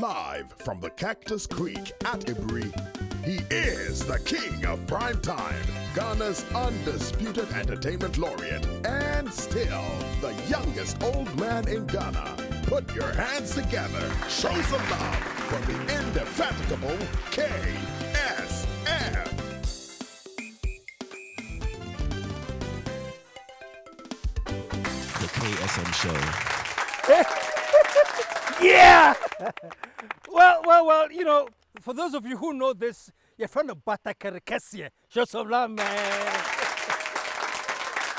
Live from the Cactus Creek at Ibri, he is the king of prime time, Ghana's undisputed entertainment laureate, and still the youngest old man in Ghana. Put your hands together, show some love for the indefatigable KSM. The KSM SHOW. Yeah! well, you know, for those of you who know this, you're from the Batakarakasia. Show some love, man.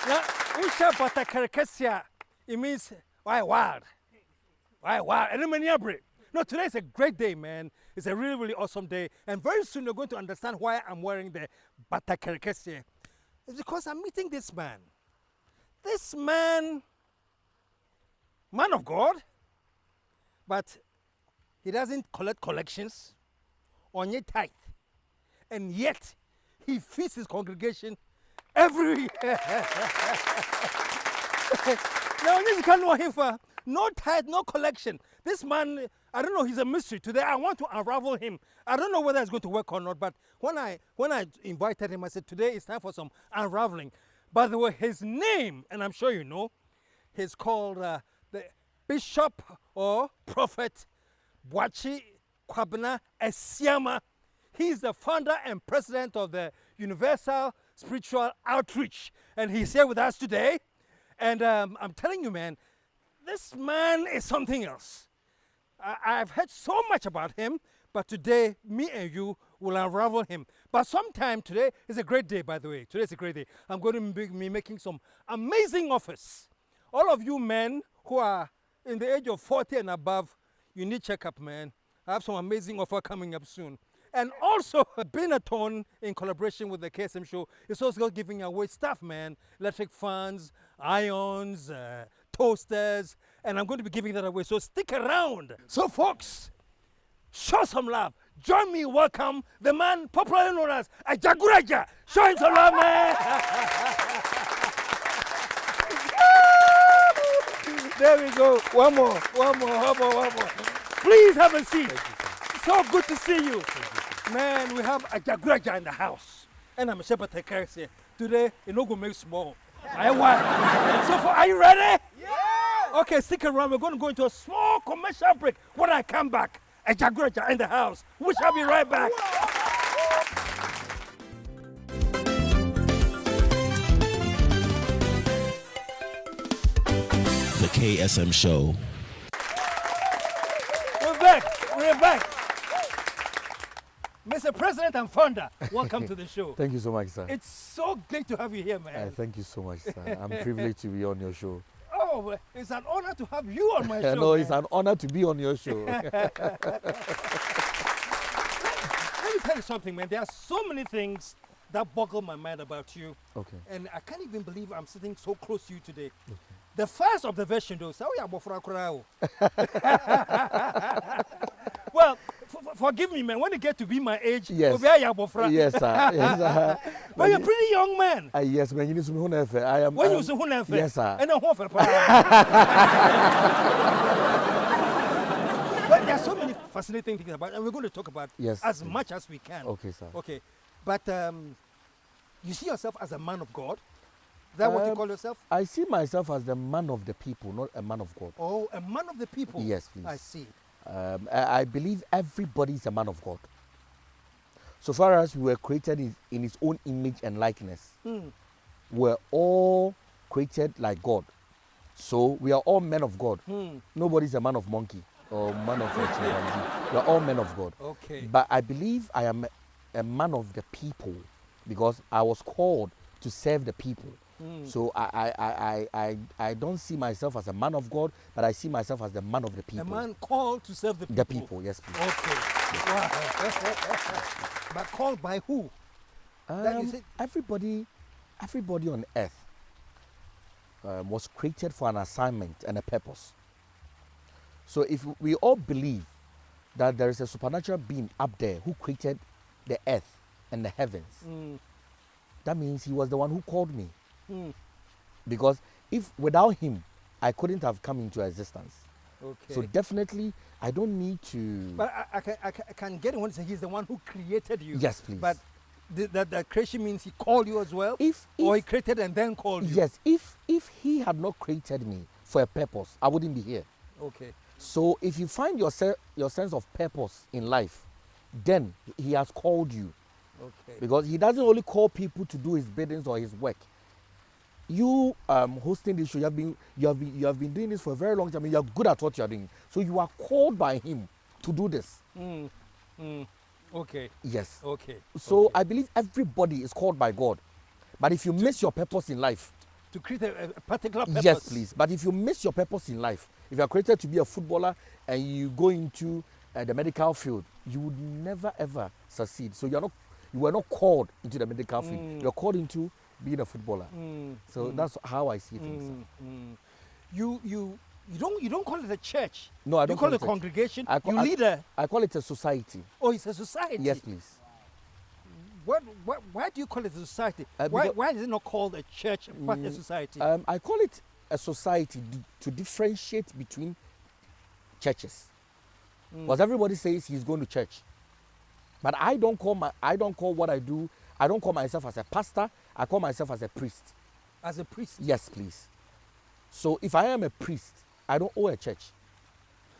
Now, we share Batakarakasia. It means, why wild? Why wild? And then no, today is a great day, man. It's a really, really awesome day. And very soon you're going to understand why I'm wearing the Batakarakasia. It's because I'm meeting this man. This man of God, but he doesn't collect collections on your tithe, and yet he feeds his congregation every year. Now, this can know him for no tithe, no collection. This man, I don't know, he's a mystery. Today, I want to unravel him. I don't know whether it's going to work or not, but when I invited him, I said, today it's time for some unraveling. By the way, his name, and I'm sure you know, he's called the Bishop or Prophet Kwabena Asiamoah. He's the founder and president of the Universal Spiritual Outreach, and he's here with us today. And I'm telling you, man, this man is something else. I've heard so much about him, but today, me and you will unravel him. But sometime today is a great day, by the way. Today is a great day. I'm going to be making some amazing offers. All of you men who are in the age of 40 and above, you need checkup, man. I have some amazing offer coming up soon. And also, Benaton, in collaboration with the KSM Show, is also giving away stuff, man. Electric fans, irons, toasters, and I'm going to be giving that away. So stick around. So, folks, show some love. Join me, welcome the man popularly known as Ajagurajah. Show him some love, man. There we go. One more. Please have a seat. So good to see you. Man, we have Ajagurajah in the house. And I'm a shepherd take care here. Today, it no go make small. Are you ready? Yeah! Okay, stick around. We're going to go into a small commercial break. When I come back, Ajagurajah in the house. We shall be right back. The KSM SHOW. We're back. Mr. President and founder, welcome to the show. Thank you so much, sir. It's so great to have you here, man. Thank you so much, sir. I'm privileged to be on your show. Oh, it's an honor to have you on my show. No, it's an honor to be on your show. Let me tell you something, man. There are so many things that boggle my mind about you. Okay. And I can't even believe I'm sitting so close to you today. Okay. The first observation, though, well, forgive me, man. When you get to be my age, yes, yes, sir. Yes, sir. But you're a pretty young man. Yes, man. You need some hunefe. I am. When you say hunefe? Yes, sir. And but there are so many fascinating things about it, and we're going to talk about as much as we can. Okay, sir. Okay, but you see yourself as a man of God. Is that what you call yourself? I see myself as the man of the people, not a man of God. Oh, a man of the people? Yes, please. I see. I believe everybody is a man of God. So far as we were created in his own image and likeness, we're all created like God. So we are all men of God. Nobody's a man of monkey or man of chimpanzee. We are all men of God. Okay. But I believe I am a man of the people because I was called to serve the people. So I don't see myself as a man of God, but I see myself as the man of the people. A man called to serve the people. The people, yes, please. Okay. Wow. But called by who? Everybody on earth was created for an assignment and a purpose. So if we all believe that there is a supernatural being up there who created the earth and the heavens, that means he was the one who called me. Because if without him, I couldn't have come into existence. Okay. So definitely, I don't need to. But I can get it when he's the one who created you. Yes, please. But that creation means he called you as well? If Or he created and then called you? yes, if he had not created me for a purpose, I wouldn't be here. Okay. So if you find your sense of purpose in life, then he has called you. Okay. Because he doesn't only call people to do his biddings or his work. You hosting this show, you have been doing this for a very long time, and you are good at what you are doing. So you are called by him to do this. Okay. Yes. Okay. So okay. I believe everybody is called by God. But if you miss your purpose in life, to create a particular purpose. yes, please. But if you miss your purpose in life, if you are created to be a footballer and you go into the medical field, you would never ever succeed. So you were not called into the medical field. You are called into being a footballer. So that's how I see things. You don't call it a church. No, I don't you call it a church. congregation. I lead a. I call it a society. Oh, it's a society. Yes, please. Why do you call it a society? Why is it not called a church but a society? I call it a society to differentiate between churches. Because everybody says he's going to church, but I don't call what I do. I don't call myself as a pastor. I call myself as a priest. As a priest? Yes, please. So if I am a priest, I don't owe a church.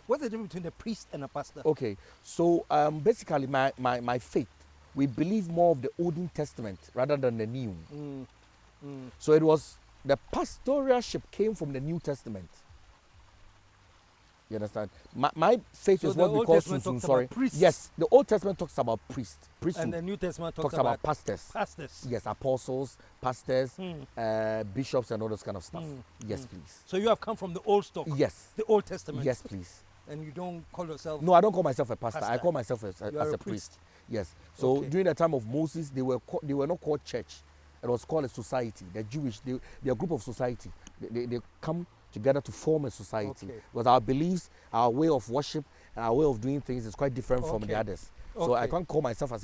What's the difference between a priest and a pastor? Okay, so basically my faith, we believe more of the Old Testament rather than the New. So it was the pastoralship came from the New Testament. You understand? My faith so is what we call sorry. Yes, the Old Testament talks about priesthood. And the New Testament talks about pastors. Pastors. Yes, apostles, pastors, bishops, and all those kind of stuff. Yes, please. So you have come from the old stock. Yes. The Old Testament. Yes, please. And you don't call yourself. No, I don't call myself a pastor. I call myself as a priest. Yes. So during the time of Moses, they were not called church. It was called a society. The Jewish, they're a group of society. They come together to form a society. Because our beliefs, our way of worship, and our way of doing things is quite different from the others. So I can't call myself as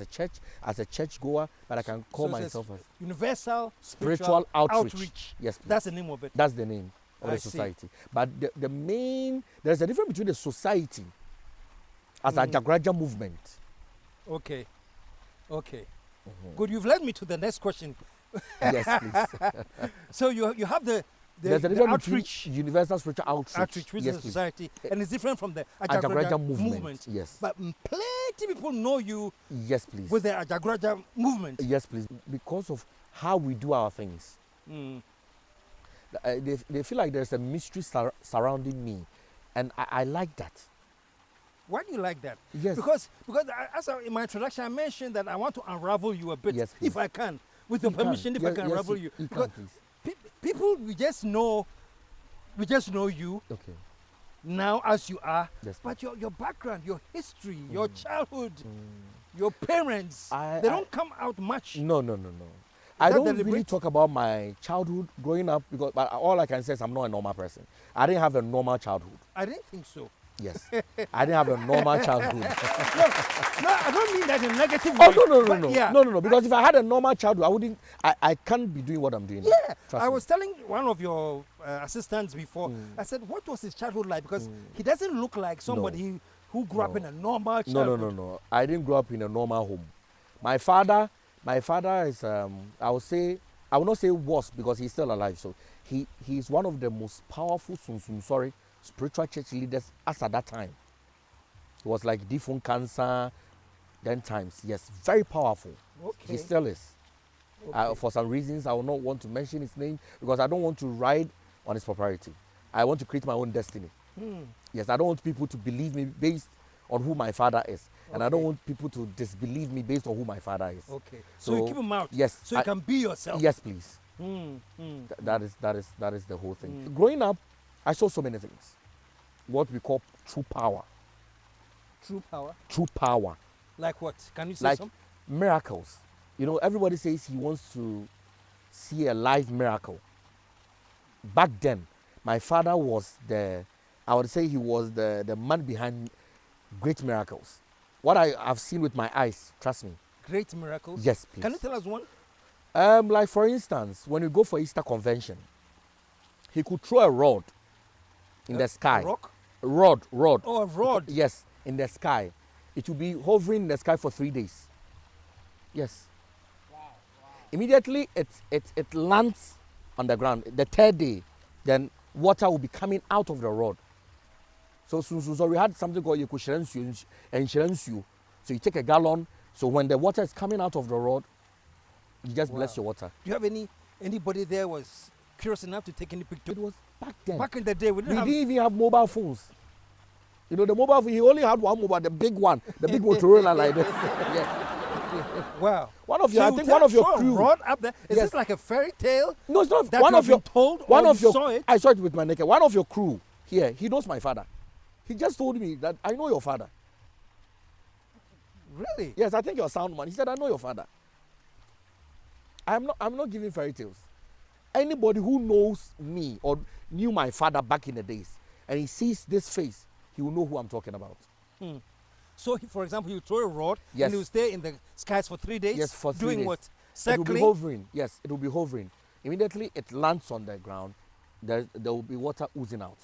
a church goer, but I can call myself as Universal Spiritual Outreach. Yes, please. That's the name of it. That's the name of the society. But there's a difference between the society as Ajagurajah Movement. Okay. Good. You've led me to the next question. Yes, please. So you have there's a difference outreach, Universal Spiritual Outreach, which is a society, and it's different from the Ajagurajah movement. Yes. But plenty people know you. Yes, please. With the Ajagurajah movement. Yes, please. Because of how we do our things. They feel like there's a mystery surrounding me, and I like that. Why do you like that? Yes. Because in my introduction I mentioned that I want to unravel you a bit, yes, if I can, with your permission, if I can unravel you. Because people, we just know you. Okay. Now as you are, yes, but your background, your history, your childhood, your parents, they don't come out much. No. I don't really talk about my childhood growing up but all I can say is I'm not a normal person. I didn't have a normal childhood. I didn't think so. Yes. I didn't have a normal childhood. No, I don't mean that in a negative way. Oh, no. Yeah. No. Because if I had a normal childhood, I can't be doing what I'm doing. Yeah. I was telling one of your assistants before, I said, what was his childhood like? Because he doesn't look like somebody who grew up in a normal childhood. No. I didn't grow up in a normal home. My father is, I will not say was because he's still alive. So he's one of the most powerful spiritual church leaders as at that time. It was like different cancer, then times. Yes, very powerful. Okay. He still is. For some reasons, I will not want to mention his name because I don't want to ride on his propriety. I want to create my own destiny. Yes, I don't want people to believe me based on who my father is. And I don't want people to disbelieve me based on who my father is. Okay. So you keep him out. Yes. So you can be yourself. Yes, please. That is the whole thing. Growing up, I saw so many things. What we call true power. True power? True power. Like what? Can you say some? Miracles. You know, everybody says he wants to see a live miracle. Back then, my father was I would say he was the man behind great miracles. What I have seen with my eyes, trust me. Great miracles? Yes, please. Can you tell us one? Like for instance, when you go for Easter convention, he could throw a rod in the sky. A rock? Rod. Oh, a rod. Yes, in the sky. It will be hovering in the sky for 3 days. Yes. Immediately it lands on the ground. The third day, then water will be coming out of the rod. So we had something called Yekushirensu. So you take a gallon. So when the water is coming out of the rod, you just bless your water. Do you have anybody there was curious enough to take any picture? It was back then. Back in the day, we didn't even have mobile phones. You know, the mobile phone, he only had one mobile, the big one, the big Motorola like this. Yeah. Wow. I think one of your crew. Rod up there. Is this like a fairy tale? No, it's not. That One of your told. One of your. Saw it? I saw it with my naked. One of your crew here. He knows my father. He just told me that I know your father. Really? Yes, I think you're a sound man. He said I know your father. I'm not giving fairy tales. Anybody who knows me or knew my father back in the days, and he sees this face, he will know who I'm talking about. So, for example, you throw a rod Yes. and you stay in the skies for 3 days. Yes, for 3 doing days. what? It will be Circling. hovering. Yes, it will be hovering. Immediately it lands on the ground, there will be water oozing out.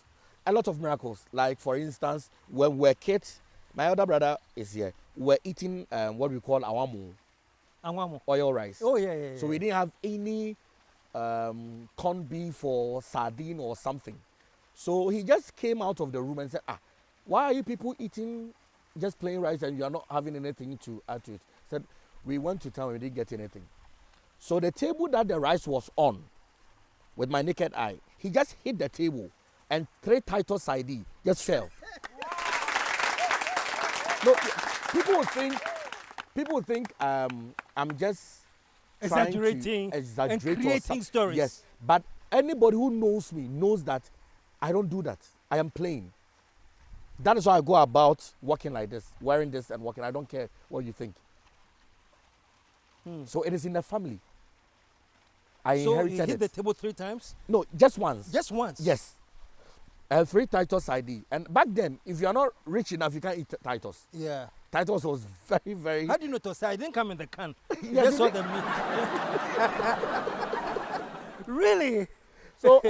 A lot of miracles. Like for instance, when we're kids, my elder brother is here. We're eating what we call awamu, Anwamo. oil rice. Oh yeah. So we didn't have any corned beef or sardine or something. So he just came out of the room and said, why are you people eating just plain rice and you are not having anything to add to it? He said, we went to town, we didn't get anything. So the table that the rice was on, with my naked eye, he just hit the table and 3 Titus side just fell. No, people would think I'm just Exaggerating and creating stories. Yes, but anybody who knows me knows that I don't do that. I am plain. That is why I go about walking like this, wearing this and walking. I don't care what you think. So it is in the family. I inherited you hit it. the table 3 times? No, just once. Just once? Yes. 3 Titus ID. And back then, if you are not rich enough, you can't eat Titus. Yeah. Titus was very, very. How do you know to say? I didn't come in the can. You Yes, just saw the meat. Really? So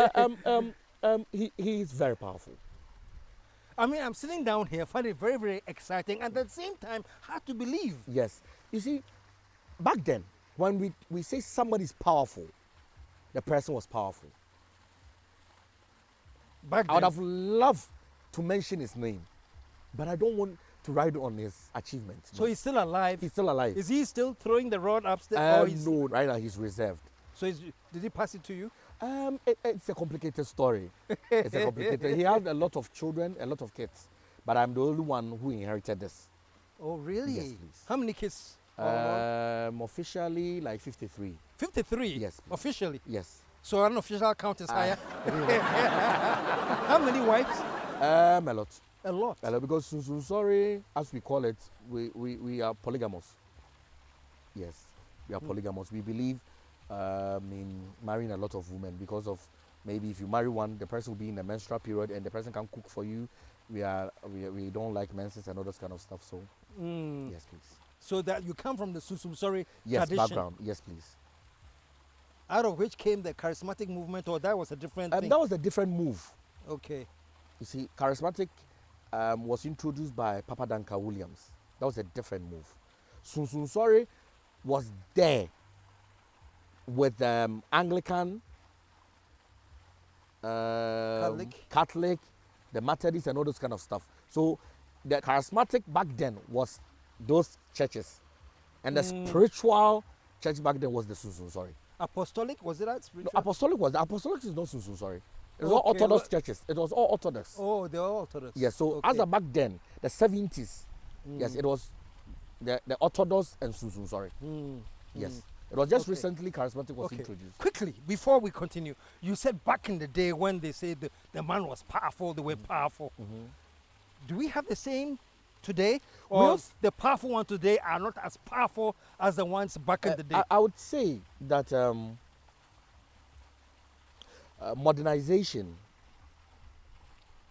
he is very powerful. I mean, I'm sitting down here, find it very, very exciting, and at the same time, hard to believe. Yes. You see, back then, when we say somebody's powerful, the person was powerful. Back I would then, have loved to mention his name, but I don't want to write on his achievements. so he's still alive. He's still alive. Is he still throwing the rod upstairs? Or No, right now he's reserved. So did he pass it to you? It's a complicated story. It's a complicated. He had a lot of children, a lot of kids, but I'm the only one who inherited this. Oh, really? Yes, please. How many kids? Officially, like 53. 53? Yes, please. Officially? Yes. So unofficial count is higher? How many wives? A lot. A lot. A lot, because sorry, as we call it, we are polygamous. Yes, we are polygamous. We believe in marrying a lot of women because of maybe if you marry one, the person will be in a menstrual period and the person can cook for you. We don't like menses and all those kind of stuff. So yes, please. So that you come from the Susumsori Yes, tradition, background. Yes, please. out of which came the charismatic movement, or that was a different thing? That was a different move. Okay. You see, charismatic was introduced by Papa Danka Williams. That was a different move. Susumsori was there with Anglican, Catholic, the Methodists, and all those kind of stuff. So the charismatic back then was those churches, and the spiritual church back then was the Susumsori. Apostolic, was it that No, spiritual? apostolic is not Susumsori. It was all Okay, Orthodox churches. It was all Orthodox. Oh, they were Orthodox. Yes, so Okay. as of back then, the 70s, yes, it was the Orthodox and Susumsori. Yes. It was just Okay. recently charismatic was Okay. introduced. Quickly, before we continue, you said back in the day when they said the man was powerful, they were powerful. Do we have the same today? Or We have- the powerful ones today are not as powerful as the ones back in the day? I would say that modernization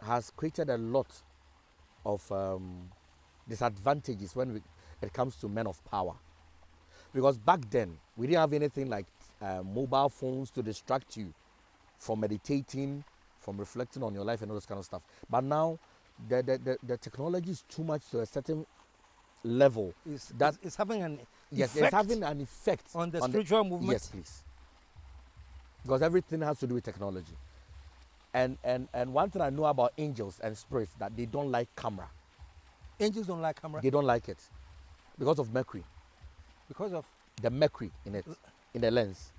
has created a lot of disadvantages when it comes to men of power. Because back then, we didn't have anything like mobile phones to distract you from meditating, from reflecting on your life and all this kind of stuff. But now, the technology is too much to a certain level. It's having an yes, effect it's having an effect on the spiritual movement. Yes, please. Because everything has to do with technology. And one thing I know about angels and spirits, that they don't like camera. Angels don't like camera. They don't like it because of mercury. Because of the mercury in it, in the lens.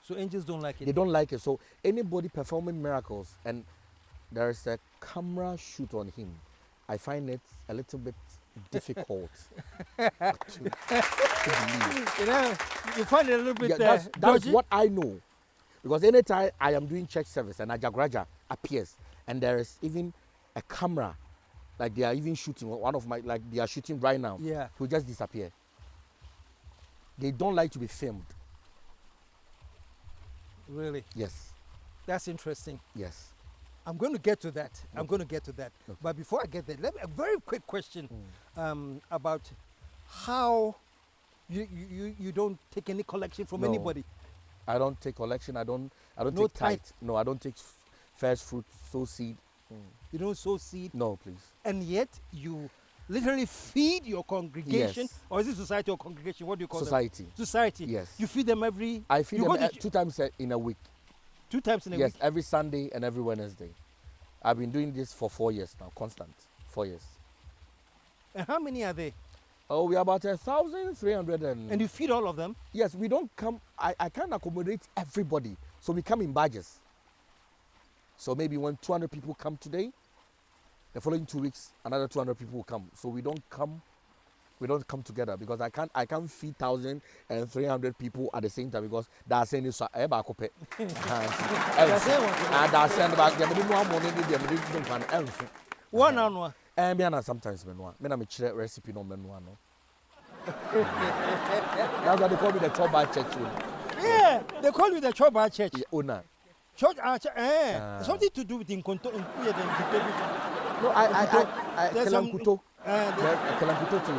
So angels don't like it. They don't like it. So anybody performing miracles and there is a camera shoot on him, I find it a little bit difficult to believe. You know, you find it a little bit that's dodgy? what I know. Because anytime I am doing church service and Ajagurajah appears and there is even a camera, like they are even shooting, one of my, like they are shooting right now, yeah, he will just disappear. They don't like to be filmed. Really? Yes. That's interesting. Yes. I'm going to get to that. Okay. I'm going to get to that. Okay. But before I get there, a very quick question about how you don't take any collection from anybody. I don't take collection. I don't no take tithe. No, I don't take first fruit, sow seed. You don't sow seed? No, please. And yet you literally feed your congregation? Yes. Or is it society or congregation? What do you call society. them? Society. Yes. You feed them every... I feed them 2 times in a week. 2 times in a week? Yes, every Sunday and every Wednesday. I've been doing this for 4 years now, constant. 4 years. And how many are they? Oh, we are about 1,300 And you feed all of them? Yes, we don't come... I can't accommodate everybody. So we come in batches. So maybe when 200 people come today, the following 2 weeks, another 200 people will come. So we don't come together because I can't feed 1,300 people at the same time because that's saying this. And that's saying about one. And sometimes I'm a recipe no menu. That's why they call me the Choba Church. Yeah, they call you the Choba Church. Owner. Church, something to do with Inkonto. No, Kelankuto. Kelankuto too.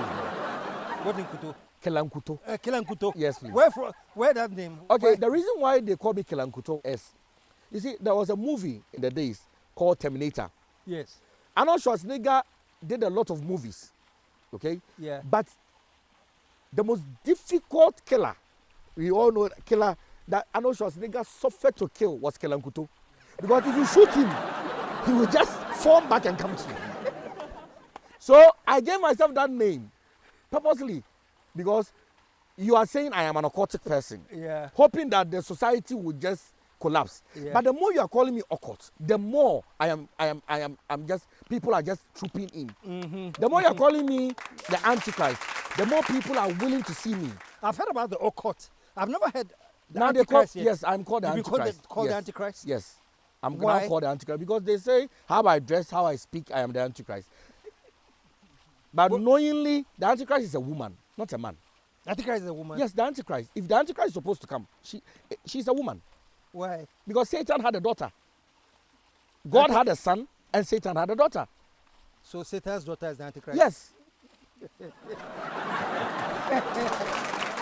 What in Kuto? Kelankuto. Kelankuto. Yes, please. Where that name? Okay, the reason why they call me Kelankuto is, you see, there was a movie in the days called Terminator. Yes. Arnold Schwarzenegger did a lot of movies, okay? Yeah. But the most difficult killer, we all know killer that Arnold Schwarzenegger suffered to kill was Kelankuto. Because if you shoot him, he will just fall back and come to you. So I gave myself that name purposely because you are saying I am an occultic person, hoping that the society would just collapse. Yeah. But the more you are calling me occult, the more I'm just, people are just trooping in. Mm-hmm. The more you are calling me the Antichrist, the more people are willing to see me. I've heard about the occult. I've never heard the now Antichrist yet. Yes, I'm called the Antichrist. Called yes. the Antichrist? Yes. I'm now called the Antichrist because they say how I dress, how I speak, I am the Antichrist. But knowingly, the Antichrist is a woman, not a man. Antichrist is a woman? Yes, the Antichrist. If the Antichrist is supposed to come, she's a woman. Why? Because Satan had a daughter. God had a son, and Satan had a daughter. So Satan's daughter is the Antichrist? Yes.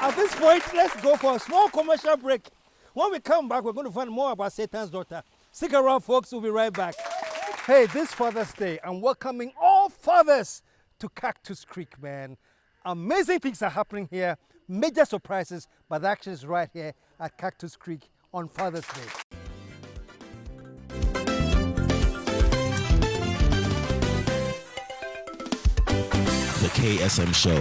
At this point, let's go for a small commercial break. When we come back, we're going to find more about Satan's daughter. Stick around, folks. We'll be right back. Hey, this Father's Day, I'm welcoming all fathers to Cactus Creek, man. Amazing things are happening here. Major surprises, but the action is right here at Cactus Creek on Father's Day. The KSM Show.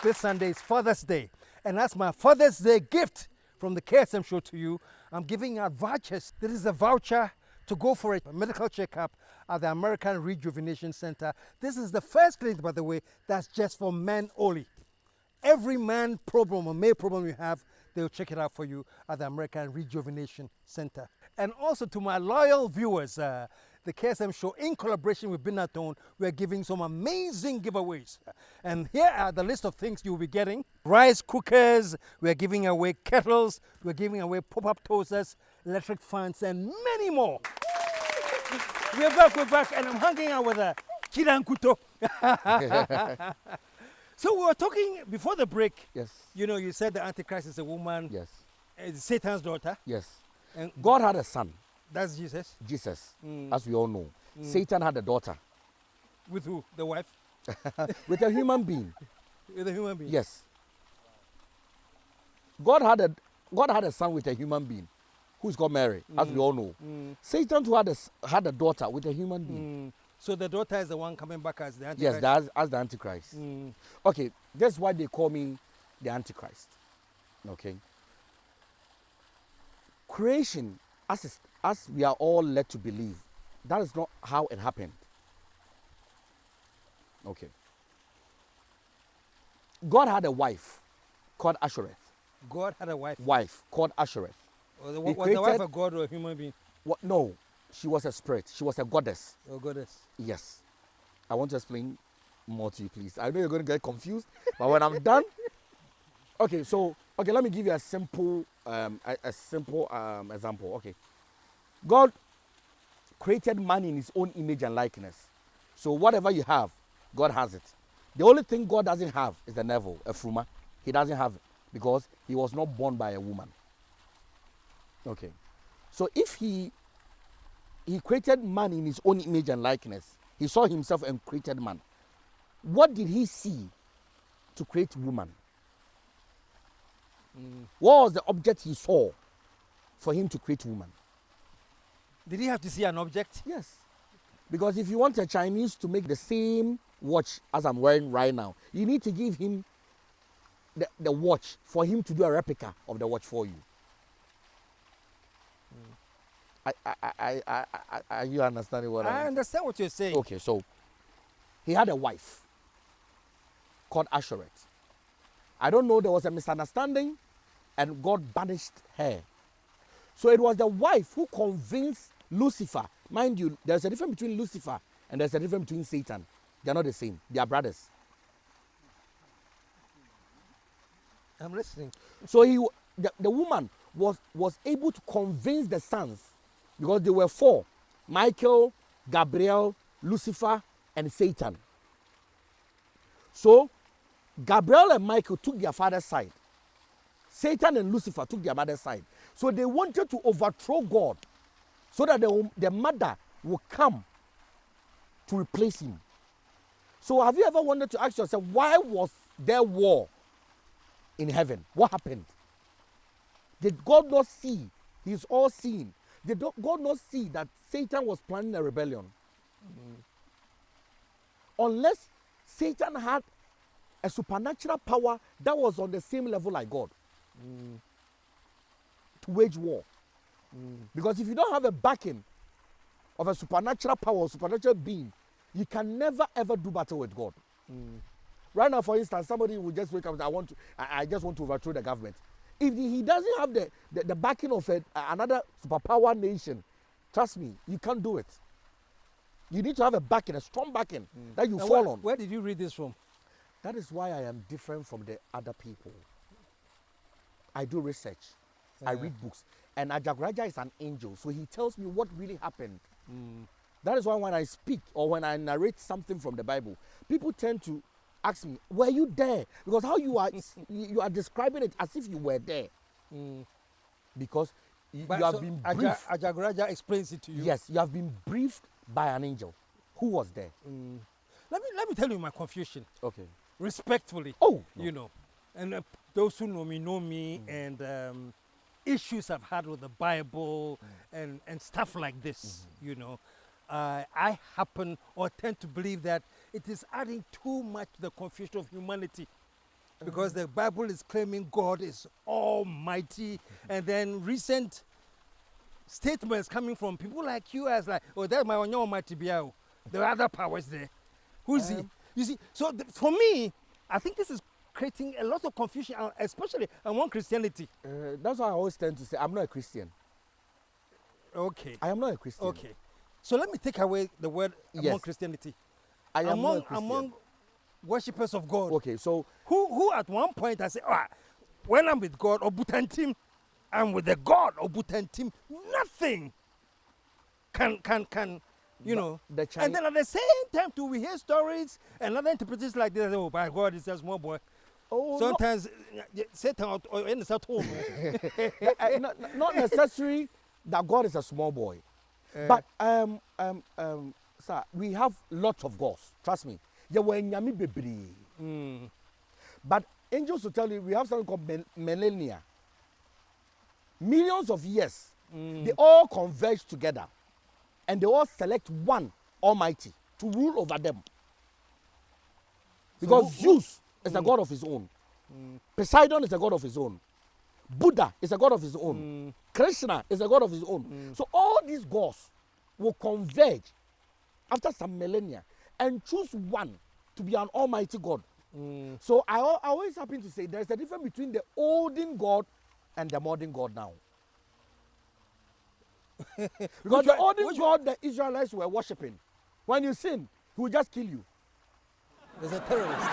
This Sunday is Father's Day, and that's my Father's Day gift from the KSM Show to you. I'm giving out vouchers. This is a voucher to go for a medical checkup at the American Rejuvenation Center. This is the first clinic, by the way, that's just for men only. Every man problem or male problem you have, they'll check it out for you at the American Rejuvenation Center. And also to my loyal viewers, the KSM Show, in collaboration with Binatone, we're giving some amazing giveaways. And here are the list of things you'll be getting. Rice cookers, we're giving away kettles, we're giving away pop-up toasters, electric fans, and many more. We're back, and I'm hanging out with Kirankuto. So we were talking before the break. Yes. You know, you said the Antichrist is a woman. Yes. It's Satan's daughter. Yes. And God had a son. That's Jesus. Jesus, as we all know. Satan had a daughter. With who? The wife? With a human being. With a human being? Yes. God had a son with a human being, who's called Mary, as we all know. Satan too had a daughter with a human being. So the daughter is the one coming back as the Antichrist? Yes, as the Antichrist. Okay, that's why they call me the Antichrist. Okay. Creation, as we are all led to believe, that is not how it happened. Okay. God had a wife called Ashereth. God had a wife? Wife called Ashereth. Was the wife a god or a human being? What? No, she was a spirit. She was a goddess. A goddess? Yes. I want to explain more to you, please. I know you're going to get confused, but when I'm done. Okay, let me give you a simple example. Okay. God created man in his own image and likeness. So whatever you have, God has it. The only thing God doesn't have is the navel, a fruma. He doesn't have it because he was not born by a woman. Okay. So if he created man in his own image and likeness, he saw himself and created man. What did he see to create woman? What was the object he saw for him to create woman? Did he have to see an object? Yes. Because if you want a Chinese to make the same watch as I'm wearing right now, you need to give him the watch for him to do a replica of the watch for you. Are you understanding what I understand what you're saying. Okay, so he had a wife called Ashereth. I don't know, there was a misunderstanding and God banished her. So it was the wife who convinced Lucifer. Mind you, there's a difference between Lucifer and there's a difference between Satan. They're not the same. They are brothers. I'm listening. So the woman was able to convince the sons, because they were four: Michael, Gabriel, Lucifer, and Satan. So Gabriel and Michael took their father's side. Satan and Lucifer took their mother's side. So they wanted to overthrow God so that the mother will come to replace him. So have you ever wanted to ask yourself, why was there war in heaven? What happened? Did God not see? He's all seeing. Did God not see that Satan was planning a rebellion? Unless Satan had a supernatural power that was on the same level like God to wage war. Because if you don't have a backing of a supernatural power or supernatural being, you can never ever do battle with God. Right now, for instance, somebody will just wake up and I just want to overthrow the government. If he doesn't have the backing of another superpower nation, trust me, you can't do it. You need to have a backing, a strong backing that you fall on. Where did you read this from? That is why I am different from the other people. I do research. I read books. And Ajagurajah is an angel, so he tells me what really happened. That is why when I speak or when I narrate something from the Bible, people tend to ask me, were you there? Because how you are describing it as if you were there. Because you have been briefed. Ajagurajah explains it to you. Yes, you have been briefed by an angel who was there. Let me tell you my confusion. Okay. Respectfully. Oh, no. You know, and those who know me, and issues I've had with the Bible and stuff like this. You know, I happen or tend to believe that it is adding too much to the confusion of humanity, because the Bible is claiming God is almighty, and then recent statements coming from people like you as like, oh, that's my own almighty biao. There are other powers there. Who is he? You see, so for me, I think this is creating a lot of confusion, especially among Christianity. That's why I always tend to say I'm not a Christian. Okay. I am not a Christian. Okay. So let me take away the word among Christianity. I am not a Christian. Among worshippers of God. Okay, so who at one point I say, when I'm with God, Obutantim, I'm with the God Obutantim, nothing can you know. And then at the same time too, we hear stories and other interpretations like this. Oh, by God, it's a small boy. Oh, sometimes Satan in the home. Not necessary that God is a small boy, but Sir, we have lots of gods. Trust me. There were nyami bebree. But angels will tell you we have something called millennia. Millions of years. They all converge together. And they all select one Almighty to rule over them. Because Zeus is a god of his own. Poseidon is a god of his own. Buddha is a god of his own. Krishna is a god of his own. So all these gods will converge after some millennia and choose one to be an almighty God. So I always happen to say there's a difference between the olden God and the modern God now. Because the olden God the Israelites were worshipping, when you sin, he will just kill you. There's a terrorist.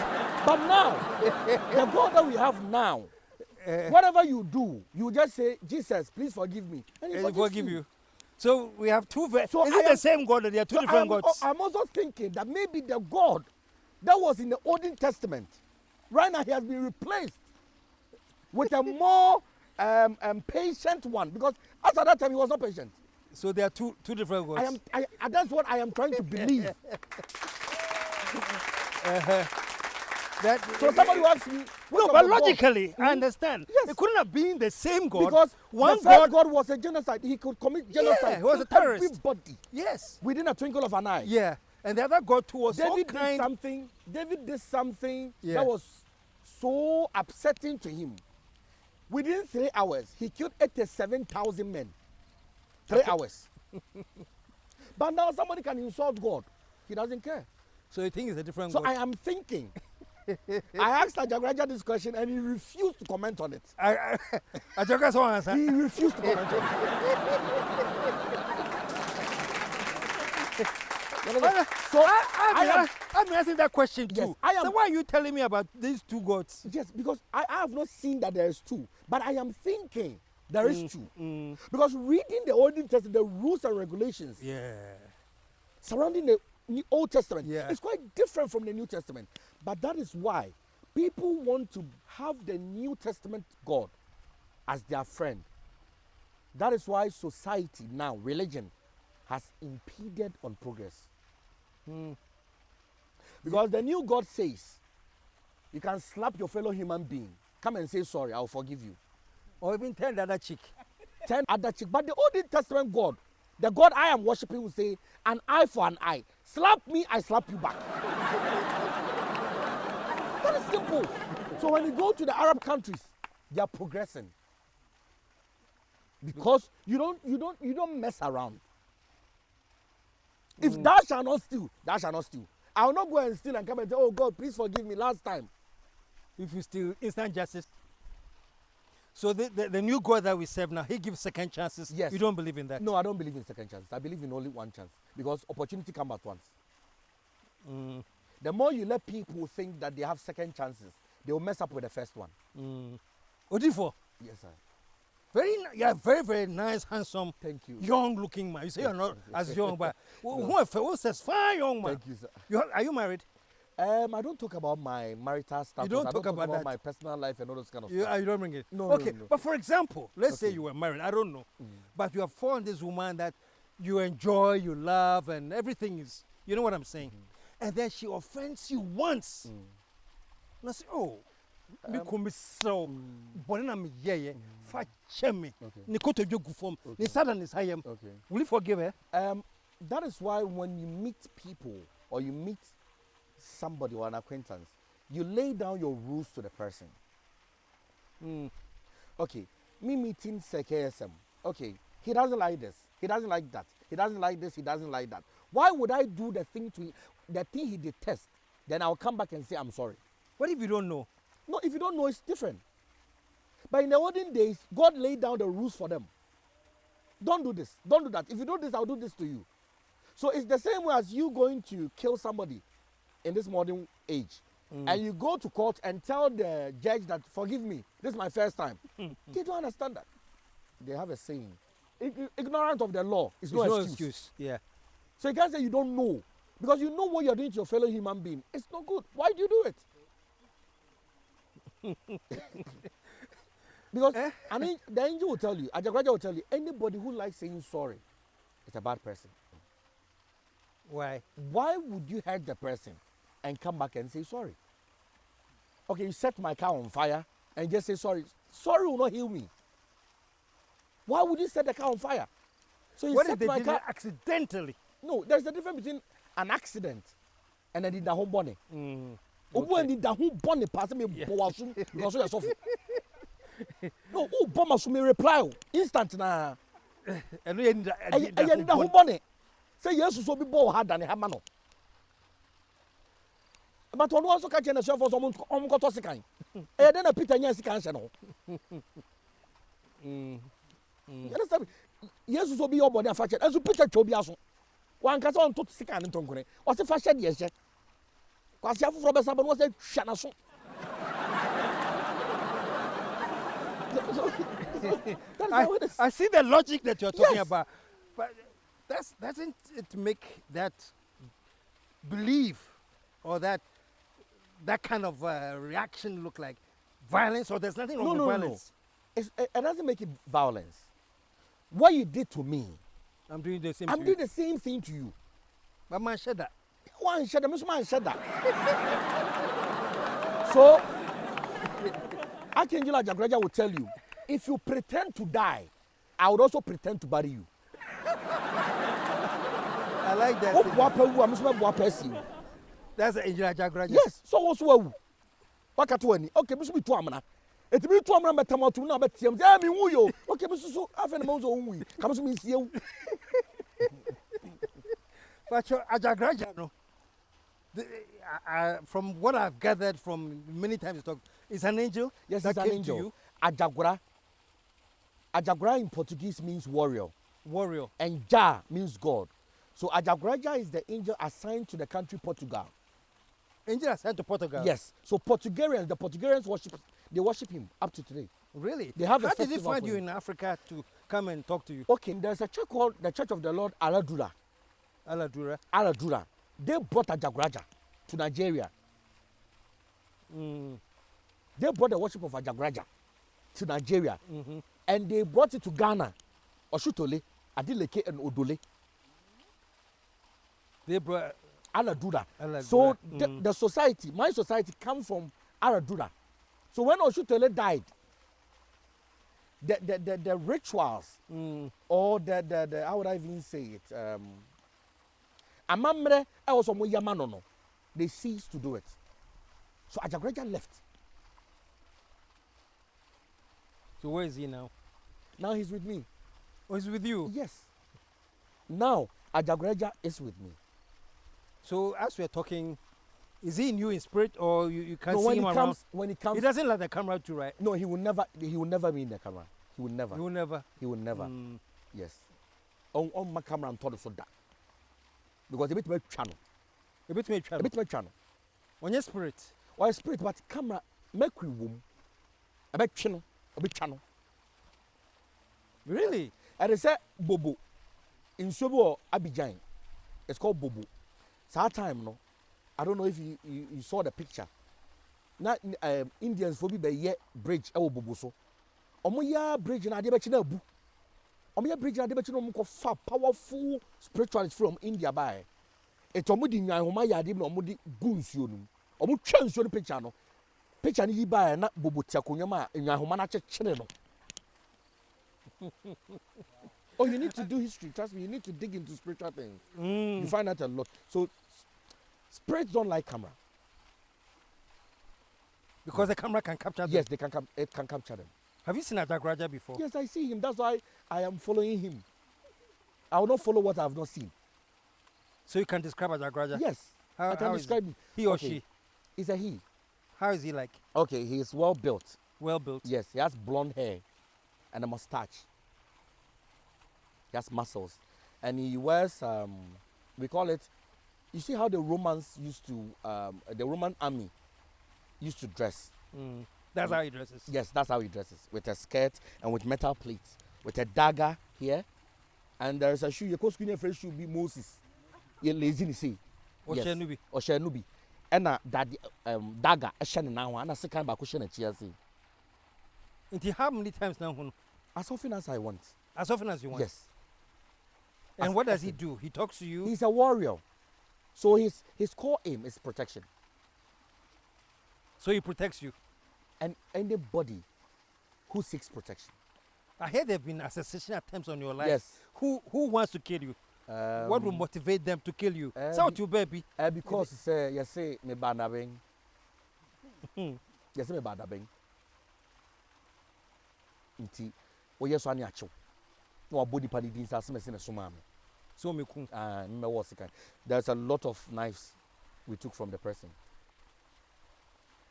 But now, the God that we have now, whatever you do, you just say, Jesus, please forgive me. And he forgive you. So we have two. So is it the same God or there are two different gods? I'm also thinking that maybe the God that was in the Old Testament, right now he has been replaced with a more patient one. Because at that time he was not patient. So there are two different gods. That's what I am trying to believe. So somebody who asks me, no, but logically, I understand. Yes. It couldn't have been the same God. Because one God was a genocide. He could commit genocide. Yeah, he was a terrorist. Everybody. Yes. Within a twinkle of an eye. Yeah. And the other God too was David so kind. David did something that was so upsetting to him. Within 3 hours, he killed 87,000 men. 3 hours. But now somebody can insult God. He doesn't care. So you think it's a different God? So I am thinking. I asked Ajagurajah this question and he refused to comment on it. Ajagurajah, he refused to comment on it. So I'm asking that question too. Yes, so why are you telling me about these two gods? Yes, because I have not seen that there is two, but I am thinking there is two. Because reading the Old Testament, the rules and regulations surrounding the Old Testament is quite different from the New Testament. But that is why people want to have the New Testament God as their friend. That is why society now, religion, has impeded on progress. Because the new God says, you can slap your fellow human being, come and say sorry, I'll forgive you. Or even turn the other cheek. Turn other cheek. But the Old Testament God, the God I am worshiping, will say, an eye for an eye. Slap me, I slap you back. That is simple. So when you go to the Arab countries, they are progressing. Because you don't mess around. If thou shalt not steal, thou shalt not steal. I will not go and steal and come and say, oh God, please forgive me last time. If you steal, instant justice. So the new God that we serve now, he gives second chances. Yes. You don't believe in that? No, I don't believe in second chances. I believe in only one chance. Because opportunity comes at once. The more you let people think that they have second chances, they will mess up with the first one. Odifo? Yes, sir. Very, very nice, handsome, thank you, young looking man. You say you're not as young, but who says fine young man? Thank you, sir. Are you married? I don't talk about my marital status. You don't talk about my personal life and all those kind of stuff. You don't bring it? No, okay, no. But for example, let's say you were married. I don't know. But you have found this woman that you enjoy, you love, and everything is, you know what I'm saying? And then she offends you once. And I say, oh, me come so, but I'm yeah, fat chemi. Nikoto jogu form. Ni sada ni sayem. Will you forgive her? That is why when you meet people or you meet somebody or an acquaintance, you lay down your rules to the person. Okay, me meeting KSM. Okay, he doesn't like this. He doesn't like that. He doesn't like this. He doesn't like that. Why would I do the thing he detests? Then I'll come back and say I'm sorry. What if you don't know? No, if you don't know, it's different. But in the olden days, God laid down the rules for them. Don't do this. Don't do that. If you do this, I'll do this to you. So it's the same way as you going to kill somebody in this modern age. And you go to court and tell the judge that, forgive me, this is my first time. They don't understand that. They have a saying. Ignorant of the law is no excuse. Yeah. So you can't say you don't know. Because you know what you're doing to your fellow human being. It's not good. Why do you do it? Because the angel will tell you, Ajagurajah will tell you, anybody who likes saying sorry is a bad person. Why? Why would you hurt the person and come back and say sorry? Okay, you set my car on fire and just say sorry. Sorry will not heal me. Why would you set the car on fire? So you What set if they my did car it accidentally? No, there's a difference between an accident and then the home bonnet. When did the home bonnet pass me because you're so no, oh, bomber so me reply instant na. And we need the home bonnet. Say yes, so be ball hard than a hammer. But one also catch a shell for someone on Cotosican. And then a Peter Yancy cancer. You understand? Yes, so be your body fashion as you Peter Chobiaso. One cast on to sick and tongue. What's the fashion? Yes, yes. Because you have Robert Saban was a shanaso. I see the logic that you're talking Yes. about, but doesn't it make that belief or that kind of reaction look like violence? Or there's nothing wrong with violence? It doesn't make it violence. What you did to me, I'm doing the same. I'm doing the same thing to you. But man said that. One said that. So, Archangel Ajagurajah will tell you, if you pretend to die, I would also pretend to bury you. I like that. That's the angel Ajagurajah. Yes, so what's what? Wakatuani. Okay, Miss Tuamana. It be Tuamana Betamotu now, but Tim, I mean, you. Okay, Mrs. So, I've been only. Comes to me, see you. But Ajagurajah, no. From what I've gathered from many times talk, it's an angel. Yes, that it's an came angel. to you. Ajagura in Portuguese means warrior. Warrior. And Jah means God. So Ajagurajah is the angel assigned to the country Portugal. Angel assigned to Portugal. Yes. So the Portugalians worship him up to today. Really? They have a How did he festival find for you him. in Africa to come and talk to you? Okay, there's a church called the Church of the Lord Aladura. Aladura. They brought Ajagurajah to Nigeria. They brought the worship of Ajagurajah to Nigeria. And they brought it to Ghana, Oshutole, Adileke, and Odole. They brought Aladura. Aladura. So the society, my society, comes from Aladura. So when Oshutole died, the rituals or the how would I even say it? Amamre, I was on Yamanono. They ceased to do it. So Ajagurajah left. So where is he now? Now he's with me. Oh, he's with you? Yes. Now Ajagurajah is with me. So as we're talking, is he in you in spirit or you can't No, see him around? when he comes, He doesn't like the camera too, right? no, he will never be in the camera. He will never. He will never. He will never. Yes. On my camera and told us that. Because a bit more channel. A bit more A trouble. bit more channel. On your spirit. Or a spirit, but camera make we womb. A bit channel. A bit channel. Really? And they say Bobo. In Sobo Abidjan. It's called Bobo. So that time, no. I don't know if you saw the picture. Now Indians for be by bridge Bobo so. Omoya bridge na adebech na bu. Omoya bridge na adebech no mo fa powerful spiritualists from India by. It's omudi nwan homa ya ade na omudi gu nsuo no. Omo twa nsuo no picture no. Picture ni by na Bobo tiakonwa ma nwan homa na chechene no. Oh, you need to do history. Trust me, you need to dig into spiritual things. You find out a lot. So spirits don't like camera. Because the camera can capture them. Yes, it can capture them. Have you seen Ajagurajah before? Yes, I see him. That's why I am following him. I will not follow what I have not seen. So you can describe Ajagurajah? Yes, I can how is describe him. He or Okay. she? It's a he. How is he like? Okay, he is well built. Well built? Yes, he has blonde hair and a mustache. He has muscles. And he wears, we call it, you see how the Romans used to, the Roman army used to dress. That's how he dresses? Yes, that's how he dresses. With a skirt and with metal plates. With a dagger here. And there is a shoe, your costume fresh shoe be Moses. You're lazy to say. Oshenubi. Oshenubi. And that dagger, a shannon now, and a second back cushion at Chelsea. And how many times now? As often as I want. As often as you want? Yes. And As what does he often. do? He talks to you? He's a warrior. So his core aim is protection. So he protects you. And anybody who seeks protection. I hear there have been assassination attempts on your life. Yes. Who wants to kill you? What will motivate them to kill you? So to baby. Because you say me badabing. Yes, me badabing. Inti, o yeso ani acho. No body padi din sa se na suma me. So me kun. Me was kind. There's a lot of knives we took from the person.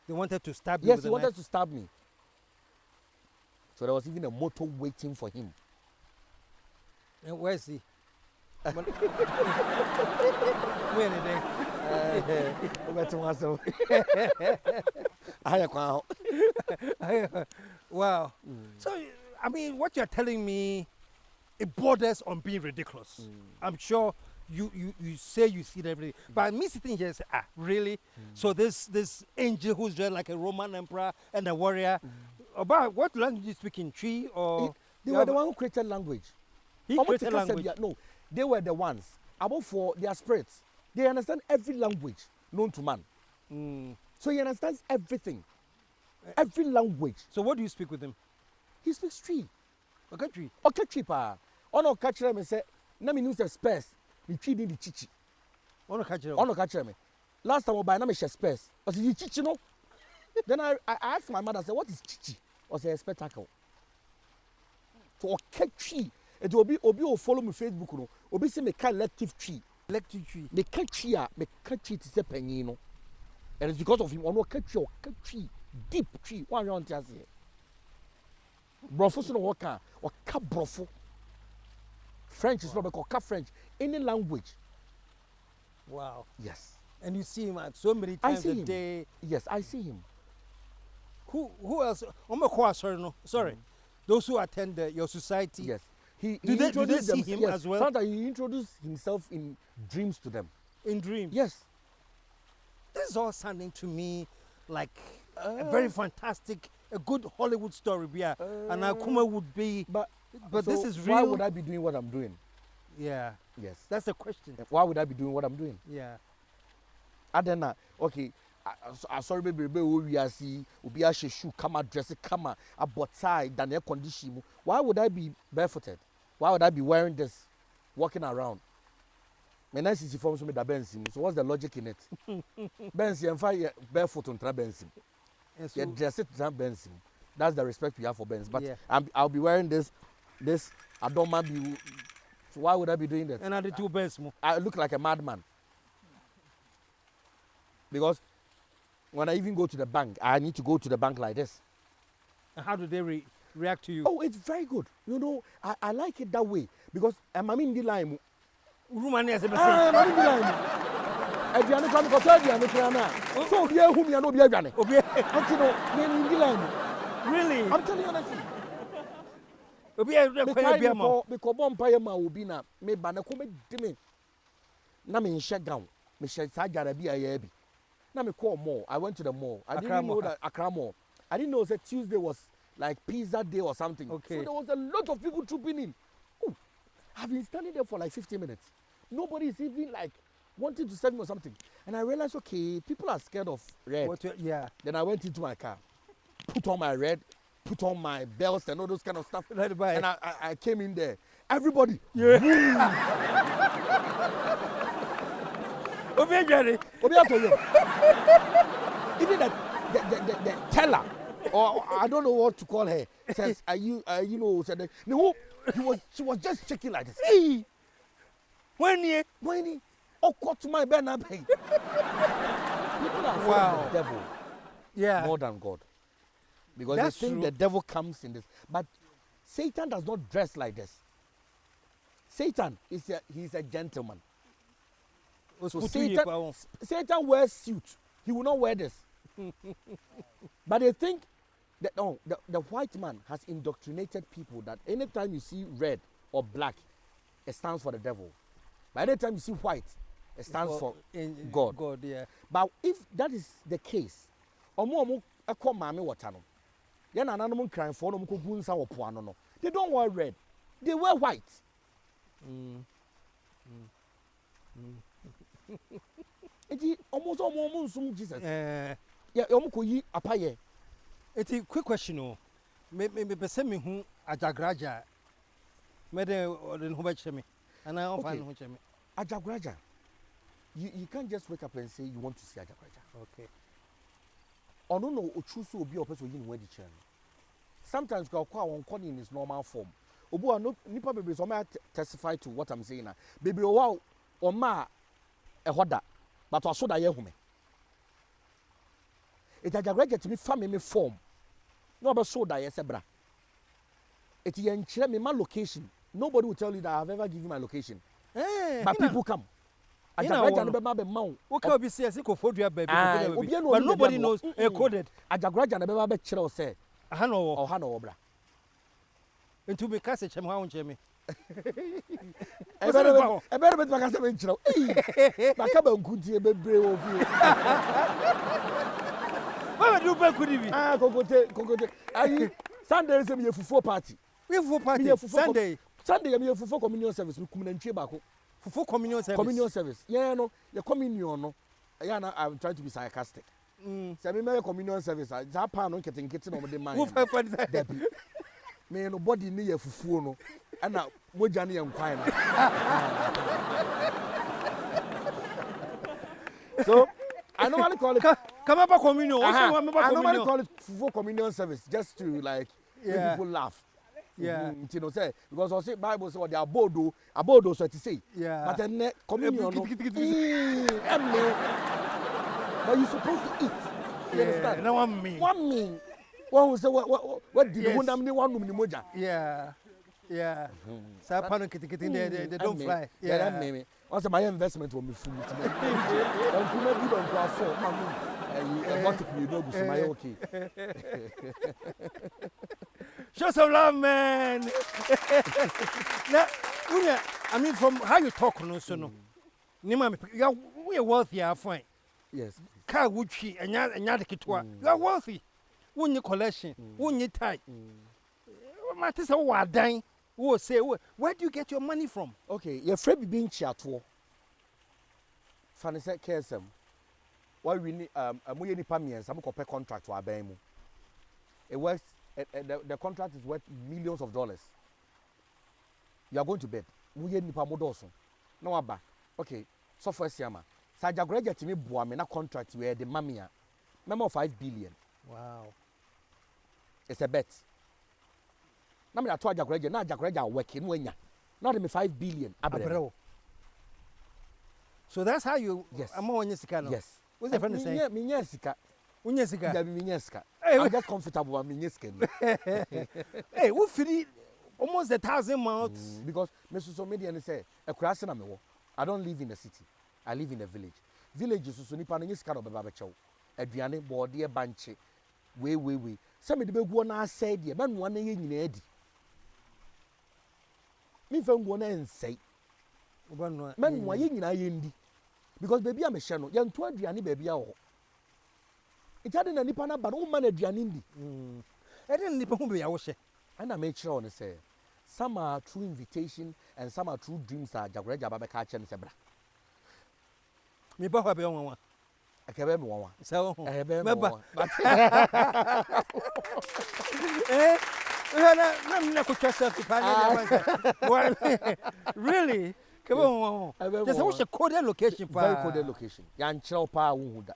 They wanted to stab you. Yes, with he a wanted knife. to stab me. So there was even a motor waiting for him. And where is he? When Wow. So, I mean, what you're telling me, it borders on being ridiculous. I'm sure you say you see everything. But me sitting here say, really? So this angel who's dressed like a Roman emperor and a warrior, about what language you speak in Tree or? They were the one who created language. He created language. No, they were the ones. About for their spirits, they understand every language known to man. So he understands everything, every language. So what do you speak with him? He speaks Tree. Okay, Tree. Okay, Tree pa. Ono catch them and say, "Na me use the spares. The Tree did the chichi." Ono catch him. Ono catch them. Last time I buy na me share spares. I said, "You chichi no?" Then I asked my mother, I said, "What is chichi?" I said, "A spectacle." So okay, Tree. It will be follow me Facebook no. Obi say me collective tree. Electric tree. Me tree to say penny no. And it's because of him. Ono tree, deep tree. One round just here. Brofo so no waka or ka brofo. French is not because ka French. Any language. Wow. Yes. And you see him at so many times a day. Yes, I see him. Who else? Sorry. Those who attend your society. Yes. Do they see him yes, as well? Sometimes he introduced himself in dreams to them. In dreams? Yes. This is all sounding to me like a very fantastic, a good Hollywood story. Yeah. And Akuma would be. But so this is real. Why would I be doing what I'm doing? Yeah. Yes. That's the question. Why would I be doing what I'm doing? Yeah. Adena, okay. I sorry, baby, we are see, we are shoe, come out, dress it, come out, a tie, than air condition. Why would I be barefooted? Why would I be wearing this, walking around? My nice is from the Bensim. So what's the logic in it? Bensim and fire barefoot on Trabensim. You dress it Bensim. That's the respect we have for Benz. But yeah. I'll be wearing this. I don't mind be. So why would I be doing that? And I the two Benz. I look like a madman. Because when I even go to the bank, I need to go to the bank like this. And how do they react to you? Oh, it's very good. You know, I like it that way because I'm in the line. Romania is the I'm in the line. If you are not going to tell you, so be a whom you are not be a granny. Okay, until in the line. Really? I'm telling you honestly. Because Bompire will be now. Me banner come to me. Na me shut down. Me shut Sajara be a yebi. Now me call mall. I went to the mall. I didn't know that Accra Mall. I didn't know that Tuesday was like pizza day or something. Okay. So there was a lot of people trooping in. Ooh, I've been standing there for like 15 minutes. Nobody is even like wanting to serve me or something. And I realized, okay, people are scared of red. Yeah. Then I went into my car, put on my red, put on my belts and all those kind of stuff. And I came in there. Everybody. Yeah. Even the teller, or I don't know what to call her, says, you know, said, no, she was just shaking like this. Hey, when he, oh, caught to my banner. People are afraid of the devil, more than God, because they think the devil comes in this. But Satan does not dress like this. Satan he's a gentleman. So Satan wears suit. He will not wear this. But they think that the white man has indoctrinated people that anytime you see red or black, it stands for the devil. But anytime you see white, it stands for God. God, yeah. But if that is the case, they don't wear red. They wear white. Eti almost some Jesus. Yeah, Yi apaye. it's a quick question. Oh, me person me who Ajagurajah. Me de who bet me, and I don't find who me. Ajagurajah. You can't just wake up and say you want to see Ajagurajah. Okay. Or no, choose to be a person in where the channel. Sometimes go on in his normal form. Obu no nipa baby so may testify to what I'm saying now. Baby o ma e hoda but aso da ye hume. It Ajagurajah to me family form. No be so da ye se bra. It yen kire me my location. Nobody will tell you that I've ever given my location. But people come. Ajagurajah no be ma be ma. Okay, be see ko fodua baby. But nobody knows coded. Ajagurajah no be ma be kire o say. Aha no wo bra. Into me case chem ha wonche me. Better bet makasa me nchiro. Maka ba nkuntie bebre wo fi. Why do back could be? Kokote. Ayi Sunday say me fufu party. We fufu party Sunday. Sunday me fufu communion service me kum na nchie ba ko. Fufu communion service. Communion service. Yeah no, your communion no. Yeah na I'm trying to be sarcastic. Say me communion service. That pan no nkete no de man. Who find that? Me no body ni ye fufuo no ana moja ne ye nkwan no. So I normally call it come up communion. I normally call it fufu communion service just to like make people laugh. Yeah. You know say because I say Bible say they abodo so to say. Yeah. But then communion no. But you supposed to eat. You understand? No one me. One who say what did one namni one num ni moja. Yeah. Sa pano kiti they don't fly. Yeah, that me. Also my investment will be full to me. Don't come be don't go for mamu. What to be do go my okay. Show some love, man. Now, I mean from how you talk no so no. Nima we are wealthy, I find. Yes. Car Gucci and yada kitwa. You are wealthy. Won your collection, won your tie. Matters how are dying. Who say where do you get your money from? Okay, you're afraid being chatwo. Fanny said KSM. Why we need a nipa miens, some copy contract to abemu. It works the contract is worth millions of dollars. You are going to bed. We nipa modoso. No aba. Okay, so first yama. Ajagurajah to me boa me na contract where the mamia. Member 5 billion. Wow. It's a bet. Now me that Ajagurajah, now Ajagurajah working when ya. Now me 5 billion. Abreo. So that's how you. Yes. I'm on your Yes. What's the friend saying? Minyesika. Unyesika. Yeah, minyesika. I'm just comfortable with minyesika. Hey, we feel almost 1,000 miles. Because Mr. Somedian say, a crashing me. I don't live in the city. I live in a village. Village is so nipa nyesika no beba becho. Aduane board banche. We. Some of the big one I said, yeah, man, one year in Eddie. Me from one and say, man, why in I indi? Because baby, I'm a channel, young 20 and baby. It hadn't any pana, but all man a Gianindi. I didn't nip home be our share. And I made sure to say, some are true invitation and some are true dreams that Ajagurajah Baba catch and Sebra. Me papa be on one. I can't remember one. So, I remember. Really? Come on. Just I wish a coded location. Very coded location. Yan Chelpa Wuda.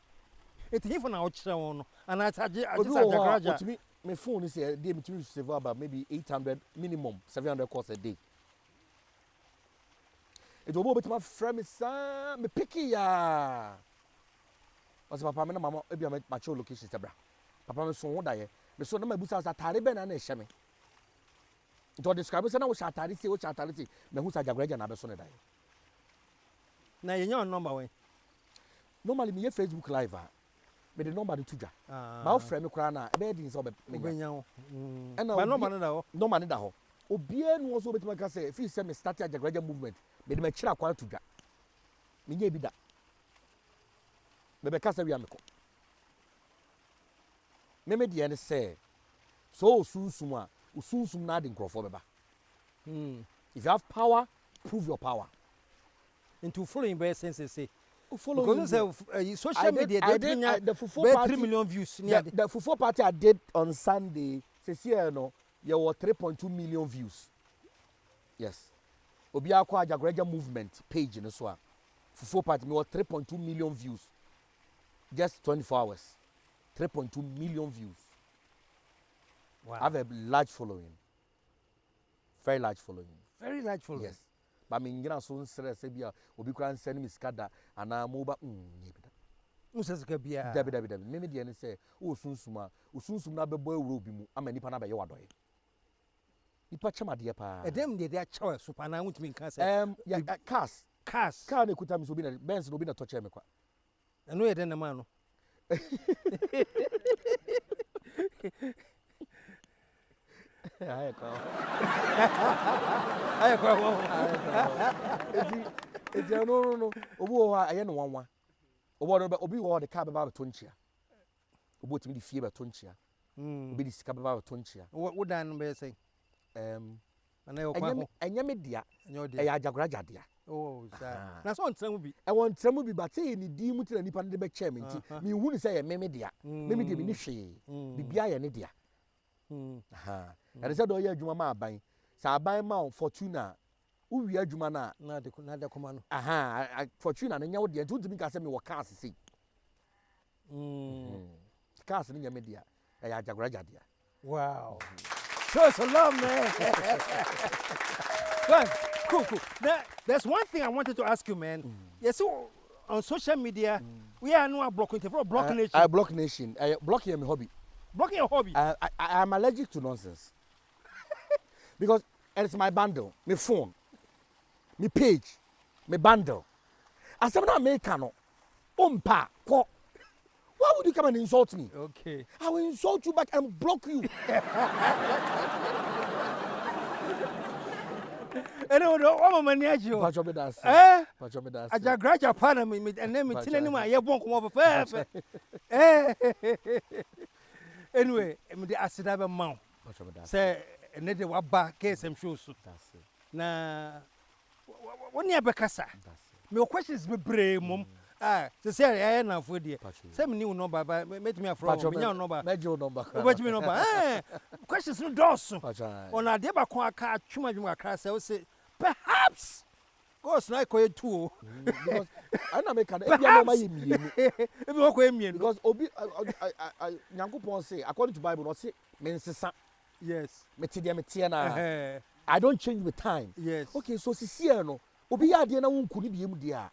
It's even out and I just Ajagurajah. My phone is a day between save about maybe 800 minimum 700 calls a day. It will be my friend, me picky ya. Was papa me na mama ebi am mature location sebra. Papa me so wo daye. Me so na mabusa sa tare be na na ehye me. To describe say na wo chatare say me hu sa Ajagurajah na be so ne daye. Na ye your number we. Normally me Facebook live me the number to ja. Ba wo frame me kra na e be din so be me nya. Ba number na da ho. Number na da ho. Obie no so betima ka say fi say me start Ajagurajah movement. Me de me kira kwa to ja. Me nya bi da. Bebe kasa wi ameko meme de ene say so usunsum na de nkrofo beba if you have power prove your power into following by sense say Follow because social I did- media, I they did, the Fufu about party- 3 million views. The Fufu party I did on Sunday, says here no, there were 3.2 million views. Yes. Obiako Ajaguraja Movement page in the Swa. Fufu party, me was 3.2 million views. Just 24 hours. 3.2 million views. Wow. I have a large following. Very large following. Very large following. Yes. But I mean, you know, so stress, Obi can send me skada and I'm mobile. Debbie. Maybe the end say, oh, soon na be boy will be mu. I'm a nipa na be yawa doye. Nipa chama dear pa. A dem de choice super na want me can say. Yeah, cars. Car ne kuta mi so bi na Benz no bi na touch me kwa. I know you den na man no. No. Obu ho aye no wanwa. Obi wo the car be ba tonchia. Obu timi di fie be tonchia. Obi di sika be ba tonchia. What dan be say? And Enya me dia. E Ajagurajah dia. Oh, sir. Na so ntram bi. E won ntram bi ba say ni di mu ti na nipa ne be che me nti. Me hu ni say ye me dia. Me dia me ni hwe. Bibia ye ne dia. Aha. And say do ye adwuma ma aban. Sa aban ma Fortuna. Uwi adwuma na de koma no. Aha, Fortuna na nya wo dia. Nti ntimi ka say me wo cars sei. Cars ni nya me dia. E Ajagurajah dia. Wow. Show some love, man. Well, cool. Now, there's one thing I wanted to ask you, man. Yes, so on social media, we are now blocking nation. I block nation. Blocking is my hobby. Blocking your hobby. I am allergic to nonsense. Because it's my bundle, my phone, my page, my bundle. As I'm not American, umpa, ko. Why would you come and insult me? Okay. I will insult you back and block you. Anyway, what man near you? Pachomedas. Pachomedas. Ajagurajah partner me and then me tell anyone I won't come over fair. Anyway, I'm the acid have a mount. Say, and then they were back, KSM SHOW. Na, when you have a casa, my questions be brave, mum. So say I am now for dear. Say me new number, but make me a fraud. Me new number. Major number. What me number? Questions no doors. On a deba kwa ka chuma juma class. I say perhaps. Cause na ko etu. Because I na make an ebia no maye mi. Ebi wo ko emien. Because obi Nyankopon say according to Bible no say me nsesa. Yes. Me tie na. I don't change with time. Yes. Okay, so sisi no obi ya de na wonku ni biem dia.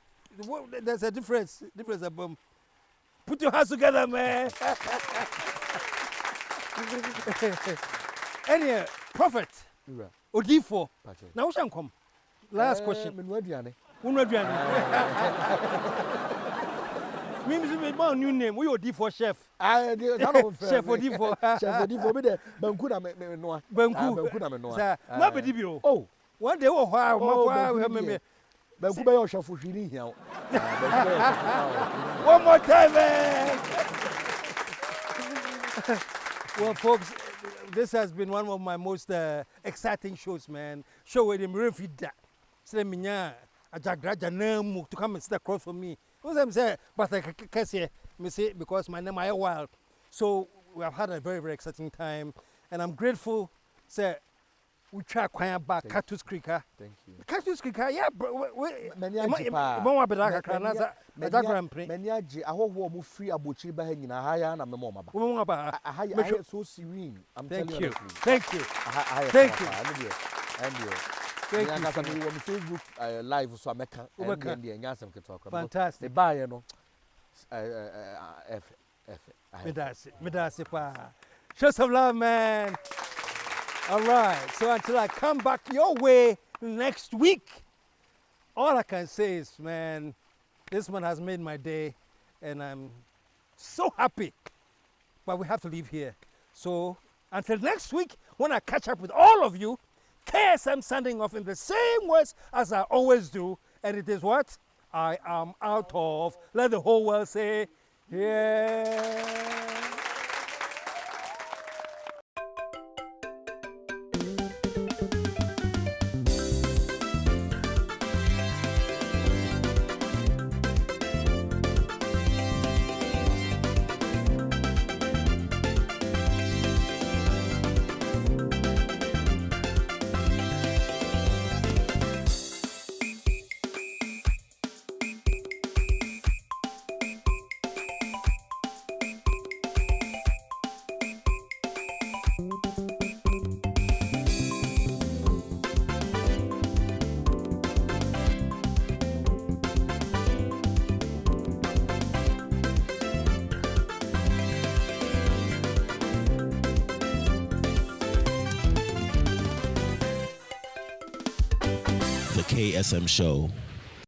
There's a difference about put your hands together, man. Anyway, prophet Odifo. Now we shall come. Last question. Me my new name. We Odifo chef. Chef Odifo. Chef Odifo be there. Banku na me no. Banku na me no. Sir, ma be di bi o. Oh, one day wo hwa me. Banku be your chef hwiri hia. One more time, man. Well, folks, this has been one of my most exciting shows, man. Show with him refit that. Say me nya Ajagurajah name to come and sit across from me. What I'm saying, but I can't say me say because my name is wild. So we have had a very, very exciting time, and I'm grateful. Say we try to back Cactus Creek. Thank you. Cactus Creek, yeah. Many ahoho mu free abochiri ba ha nyina haya na memo maba. I so serene. I'm telling you. Thank you. Thank you. And you. Thank you. I'm on Facebook live so America and the nyasem keto akwa. Fantastic. The buy no Medasi pa. Show some love, man. All right. So until I come back your way next week, all I can say is, man, this man has made my day, and I'm so happy. But we have to leave here. So until next week, when I catch up with all of you, KSM sending off in the same words as I always do, and it is what? I am out of. Let the whole world say, yeah. KSM Show.